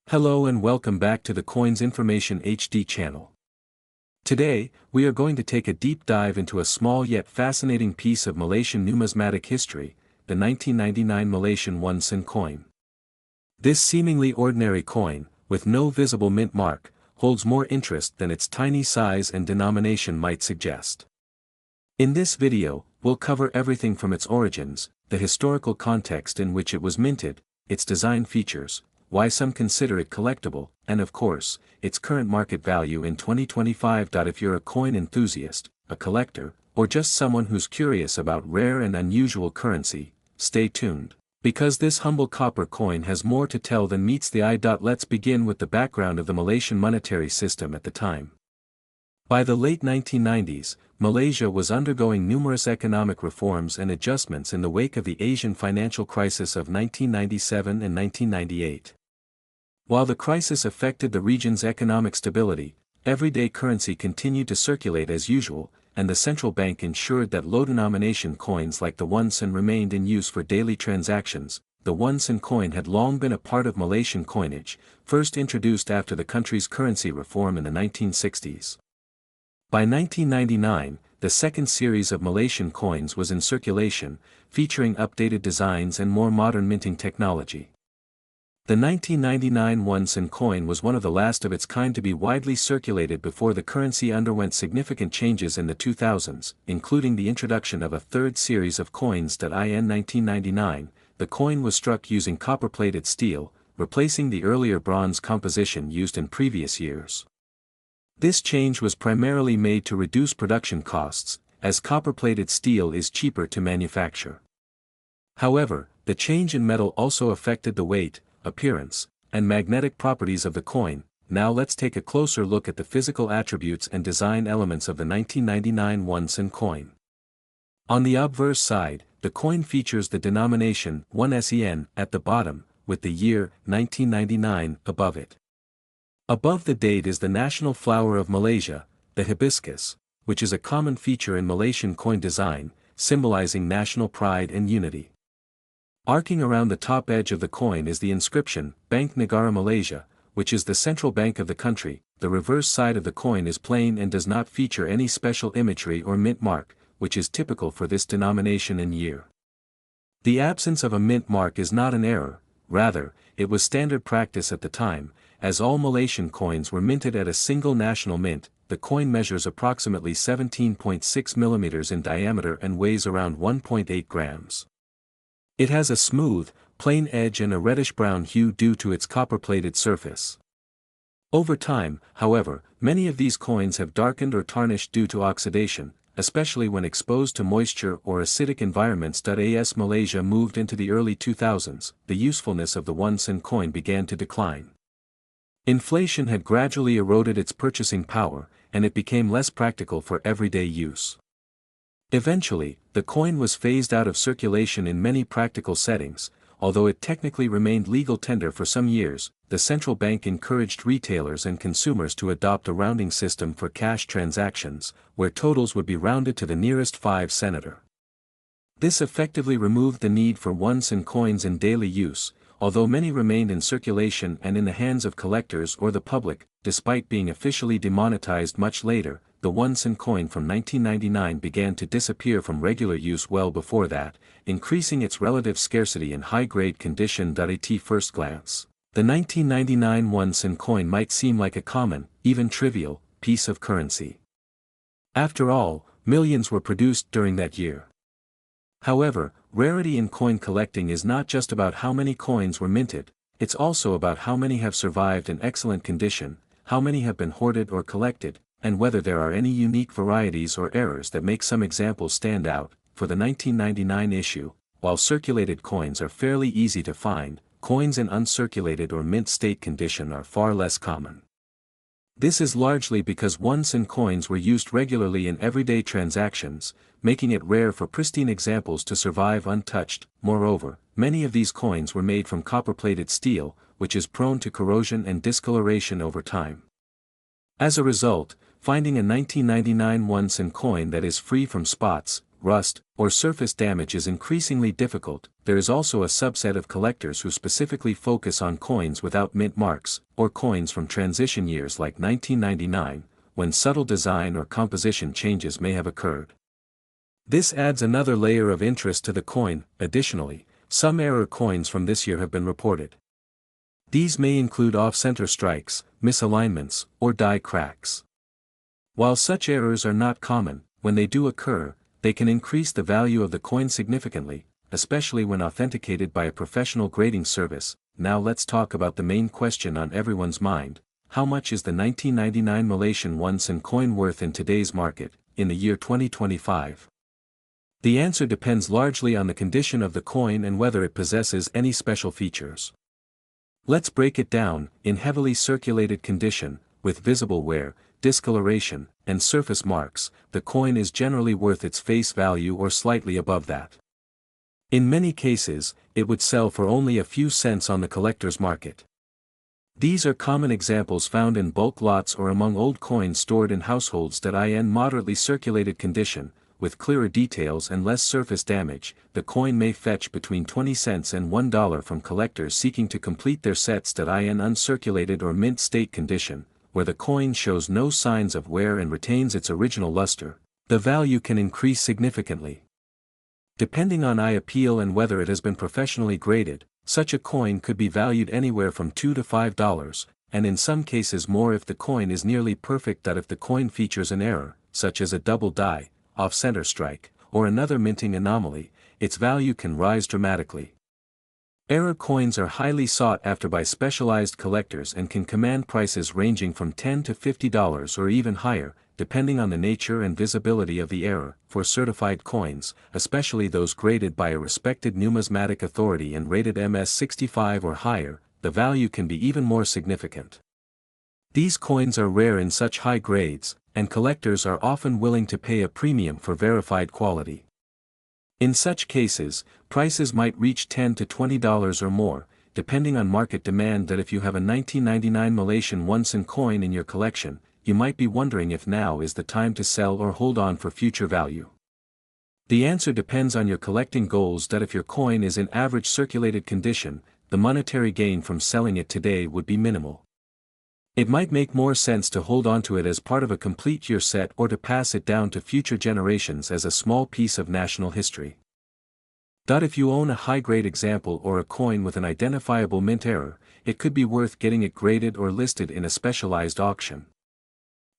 Hello and welcome back to the Coins Information HD channel. Today, we are going to take a deep dive into a small yet fascinating piece of Malaysian numismatic history, the 1999 Malaysian 1 sen coin. This seemingly ordinary coin, with no visible mint mark, holds more interest than its tiny size and denomination might suggest. In this video, we'll cover everything from its origins, the historical context in which it was minted, its design features, why some consider it collectible, and of course, its current market value in 2025. If you're a coin enthusiast, a collector, or just someone who's curious about rare and unusual currency, stay tuned, because this humble copper coin has more to tell than meets the eye. Let's begin with the background of the Malaysian monetary system at the time. By the late 1990s, Malaysia was undergoing numerous economic reforms and adjustments in the wake of the Asian financial crisis of 1997 and 1998. While the crisis affected the region's economic stability, everyday currency continued to circulate as usual, and the central bank ensured that low-denomination coins like the 1 sen remained in use for daily transactions. The 1 sen coin had long been a part of Malaysian coinage, first introduced after the country's currency reform in the 1960s. By 1999, the second series of Malaysian coins was in circulation, featuring updated designs and more modern minting technology. The 1999 1 sen coin was one of the last of its kind to be widely circulated before the currency underwent significant changes in the 2000s, including the introduction of a third series of coins. In 1999, the coin was struck using copper-plated steel, replacing the earlier bronze composition used in previous years. This change was primarily made to reduce production costs, as copper-plated steel is cheaper to manufacture. However, the change in metal also affected the weight, appearance, and magnetic properties of the coin. Now let's take a closer look at the physical attributes and design elements of the 1999 1 sen coin. On the obverse side, the coin features the denomination 1 sen at the bottom, with the year 1999 above it. Above the date is the national flower of Malaysia, the hibiscus, which is a common feature in Malaysian coin design, symbolizing national pride and unity. Arcing around the top edge of the coin is the inscription, Bank Negara Malaysia, which is the central bank of the country. The reverse side of the coin is plain and does not feature any special imagery or mint mark, which is typical for this denomination and year. The absence of a mint mark is not an error, rather, it was standard practice at the time. As all Malaysian coins were minted at a single national mint, the coin measures approximately 17.6 millimeters in diameter and weighs around 1.8 grams. It has a smooth, plain edge and a reddish-brown hue due to its copper-plated surface. Over time, however, many of these coins have darkened or tarnished due to oxidation, especially when exposed to moisture or acidic environments. As Malaysia moved into the early 2000s, the usefulness of the 1 sen coin began to decline. Inflation had gradually eroded its purchasing power, and it became less practical for everyday use. Eventually, the coin was phased out of circulation in many practical settings. Although it technically remained legal tender for some years, the central bank encouraged retailers and consumers to adopt a rounding system for cash transactions, where totals would be rounded to the nearest 5 sen. This effectively removed the need for 1 sen coins in daily use, although many remained in circulation and in the hands of collectors or the public. Despite being officially demonetized much later, the 1 sen coin from 1999 began to disappear from regular use well before that, increasing its relative scarcity in high-grade condition. At first glance, the 1999 1 sen coin might seem like a common, even trivial, piece of currency. After all, millions were produced during that year. However, rarity in coin collecting is not just about how many coins were minted, it's also about how many have survived in excellent condition, how many have been hoarded or collected, and whether there are any unique varieties or errors that make some examples stand out. For the 1999 issue, while circulated coins are fairly easy to find, coins in uncirculated or mint state condition are far less common. This is largely because 1 sen coins were used regularly in everyday transactions, making it rare for pristine examples to survive untouched. Moreover, many of these coins were made from copper-plated steel, which is prone to corrosion and discoloration over time. As a result, finding a 1999 1 sen coin that is free from spots, rust, or surface damage is increasingly difficult. There is also a subset of collectors who specifically focus on coins without mint marks, or coins from transition years like 1999, when subtle design or composition changes may have occurred. This adds another layer of interest to the coin. Additionally, some error coins from this year have been reported. These may include off-center strikes, misalignments, or die cracks. While such errors are not common, when they do occur, they can increase the value of the coin significantly, especially when authenticated by a professional grading service. Now let's talk about the main question on everyone's mind: how much is the 1999 Malaysian 1 sen coin worth in today's market, in the year 2025? The answer depends largely on the condition of the coin and whether it possesses any special features. Let's break it down. In heavily circulated condition, with visible wear, discoloration, and surface marks, the coin is generally worth its face value or slightly above that. In many cases, it would sell for only a few cents on the collector's market. These are common examples found in bulk lots or among old coins stored in households that are in moderately circulated condition. With clearer details and less surface damage, the coin may fetch between 20 cents and $1 from collectors seeking to complete their sets that are in uncirculated or mint state condition, where the coin shows no signs of wear and retains its original luster. The value can increase significantly. Depending on eye appeal and whether it has been professionally graded, such a coin could be valued anywhere from $2 to $5, and in some cases more if the coin is nearly perfect. That if the coin features an error, such as a double die, off-center strike, or another minting anomaly, its value can rise dramatically. Error coins are highly sought after by specialized collectors and can command prices ranging from $10 to $50 or even higher, depending on the nature and visibility of the error. For certified coins, especially those graded by a respected numismatic authority and rated MS65 or higher, the value can be even more significant. These coins are rare in such high grades, and collectors are often willing to pay a premium for verified quality. In such cases, prices might reach $10 to $20 or more, depending on market demand. That if you have a 1999 Malaysian 1 sen coin in your collection, you might be wondering if now is the time to sell or hold on for future value. The answer depends on your collecting goals. That if your coin is in average circulated condition, the monetary gain from selling it today would be minimal. It might make more sense to hold on to it as part of a complete year set or to pass it down to future generations as a small piece of national history. If you own a high-grade example or a coin with an identifiable mint error, it could be worth getting it graded or listed in a specialized auction.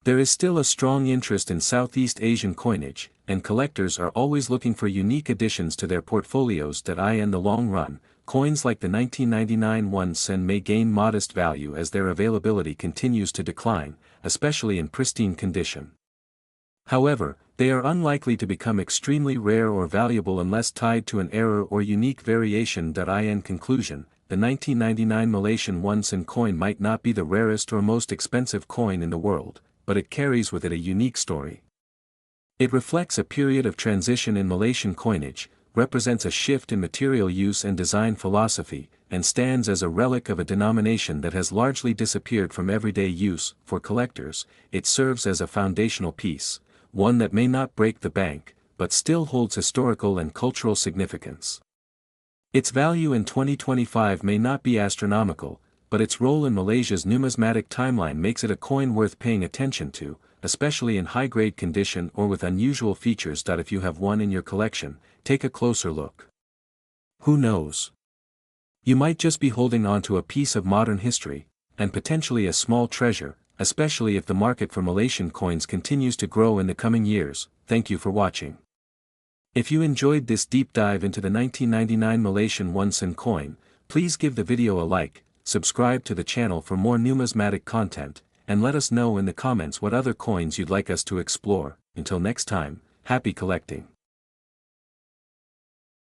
There is still a strong interest in Southeast Asian coinage, and collectors are always looking for unique additions to their portfolios. In the long run, coins like the 1999 1 sen may gain modest value as their availability continues to decline, especially in pristine condition. However, they are unlikely to become extremely rare or valuable unless tied to an error or unique variation. In conclusion, the 1999 Malaysian 1 sen coin might not be the rarest or most expensive coin in the world, but it carries with it a unique story. It reflects a period of transition in Malaysian coinage, represents a shift in material use and design philosophy, and stands as a relic of a denomination that has largely disappeared from everyday use. For collectors, it serves as a foundational piece, one that may not break the bank, but still holds historical and cultural significance. Its value in 2025 may not be astronomical, but its role in Malaysia's numismatic timeline makes it a coin worth paying attention to, especially in high-grade condition or with unusual features. If you have one in your collection, take a closer look. Who knows? You might just be holding on to a piece of modern history, and potentially a small treasure, especially if the market for Malaysian coins continues to grow in the coming years. Thank you for watching. If you enjoyed this deep dive into the 1999 Malaysian 1 sen coin, please give the video a like, subscribe to the channel for more numismatic content, and let us know in the comments what other coins you'd like us to explore. Until next time, happy collecting.